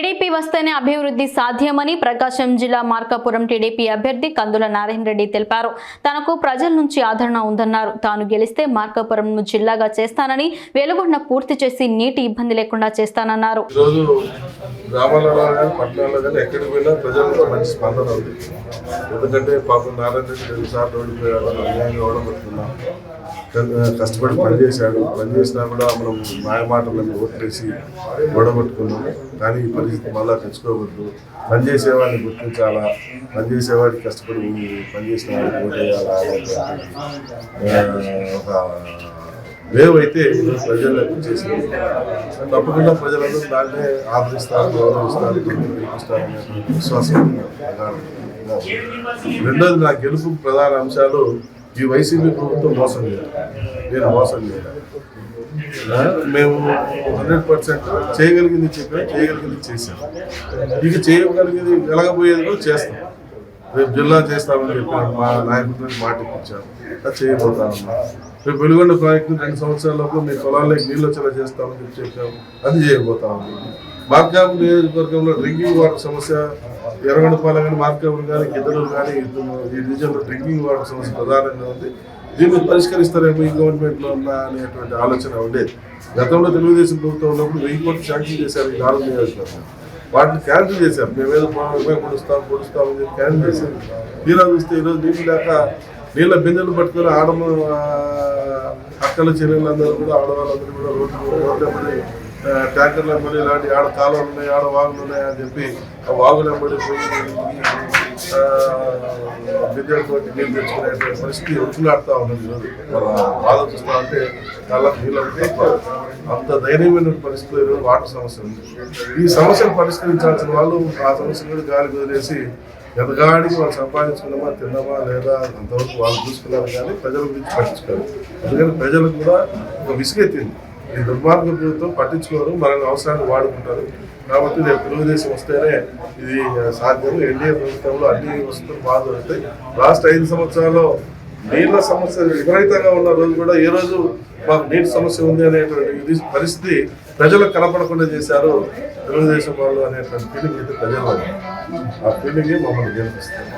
TDP వస్తేనే అభివృద్ధి సాధ్యమని ప్రకాశం జిల్లా మార్కాపురం టీడీపీ అభ్యర్థి కందుల నారాయణ రెడ్డి తెలిపారు. తనకు ప్రజల నుంచి ఆదరణ ఉందన్నారు. తాను గెలిస్తే మార్కాపురంను జిల్లాగా చేస్తానని, వెలుగొండ పూర్తి చేసి నీటి ఇబ్బంది లేకుండా చేస్తానన్నారు. కష్టపడి పనిచేసినా కూడా మనం మాయమాటలను ఓట్లేసి గొడవట్టుకున్నాము. కానీ ఈ పరిస్థితి మళ్ళా తెచ్చుకోవద్దు. పనిచేసేవాడిని గుర్తించాలా, పనిచేసేవాడికి కష్టపడి పనిచేసిన వాడికి ఓటేయాలా ఒక వేవ్ అయితే ఈరోజు ప్రజలకు చేసింది. తప్పకుండా ప్రజలందరూ దాన్నే ఆదరిస్తారు, గౌరవిస్తారు, గెలిపిస్తారనే విశ్వాసం. రెండోది, నా గెలుపు ప్రధాన అంశాలు ఈ వైసీపీ ప్రభుత్వం మోసం చేయడం. నేను మోసం చేయడం. మేము 100% చేయగలిగింది చెప్పాం, చేయగలిగింది చేశాం. ఇక చేయగలిగింది వెలగబోయేది కూడా చేస్తాం. రేపు జిల్లా చేస్తామని చెప్పాను, మా నాయకుడికి మాట ఇప్పించాను, అది చేయబోతా ఉన్నా. రేపు వెలుగొండ ప్రాజెక్టు 2 సంవత్సరాలకు మీ పొలాల్లోకి నీళ్ళు వచ్చేలా చేస్తామని చెప్పాము, అది చేయబోతా ఉంది. మార్కాపురం నియోజకవర్గంలో డ్రింకింగ్ వాటర్ సమస్య ఎర్రగొండపాలెం కానీ మార్కాపురం కానీ గిద్దలూరు కానీ ఈ డివిజన్లో డ్రింకింగ్ వాటర్ సమస్య ప్రధానంగా ఉంది. దీన్ని పరిష్కరిస్తారేమో ఈ గవర్నమెంట్లో ఉన్న అనేటువంటి ఆలోచన ఉండేది. గతంలో తెలుగుదేశం ప్రభుత్వం ఉన్నప్పుడు 1000 కోట్లు శాంక్షన్ చేశారు ఈ 4 నియోజకవర్గాలు. వాటిని క్యాన్సిల్ చేశారు. మేమేదో పొడుస్తామని చెప్పి క్యాన్సిల్ చేశారు. తీరా చూస్తే ఈరోజు నీళ్ళు లేక నీళ్ళ బిందెలు పట్టుకొని అక్కల చెల్లెళ్ళందరూ కూడా, ఆడవాళ్ళందరూ కూడా రోడ్లెంబడి ట్యాంకర్లు వెంబడి ఇలాంటి ఆడ కాలువలు ఉన్నాయి, ఆడ వాగులు ఉన్నాయి అని చెప్పి ఆ వాగులు వెంబడి పోయి బిందెలతోటి నీళ్ళు తెచ్చుకునేటువంటి పరిస్థితి ఉరుకులాడుతూ ఉన్నది. ఈరోజు బాధ చూస్తా అంటే కళ్ళకు నీళ్ళు ఉంటే అంత ధైర్యమైన పరిస్థితుల్లో ఈరోజు వాటర్ సమస్య ఉంది. ఈ సమస్యను పరిష్కరించాల్సిన వాళ్ళు ఆ సమస్యను కూడా గాలి వదిలేసి ఎదగాడికి వాళ్ళు సంపాదించుకున్నామా, తిన్నామా లేదా అంతవరకు వాళ్ళు చూసుకున్నారు. కానీ ప్రజల గురించి పట్టించుకోరు. అందుకని ప్రజలకు కూడా ఒక విసుగెత్తింది. ఈ దుర్మార్గ ప్రభుత్వం పట్టించుకోరు, మన అవసరాన్ని వాడుకుంటారు. కాబట్టి రేపు తెలుగుదేశం వస్తేనే ఇది సాధ్యం. ఎన్డీఏ ప్రభుత్వంలో అన్ని వస్తువులు బాగా దొరుకుతాయి. లాస్ట్ 5 సంవత్సరాల్లో నీళ్ళ సమస్య విపరీతంగా ఉన్న రోజు కూడా ఏ రోజు మాకు నీటి సమస్య ఉంది అనేటువంటి పరిస్థితి ప్రజలకు కనపడకుండా చేశారు తెలుగుదేశం వాళ్ళు అనేటువంటి ఫీలింగ్ అయితే ప్రజలు. ఆ ఫీలింగే మమ్మల్ని గెలిపిస్తారు.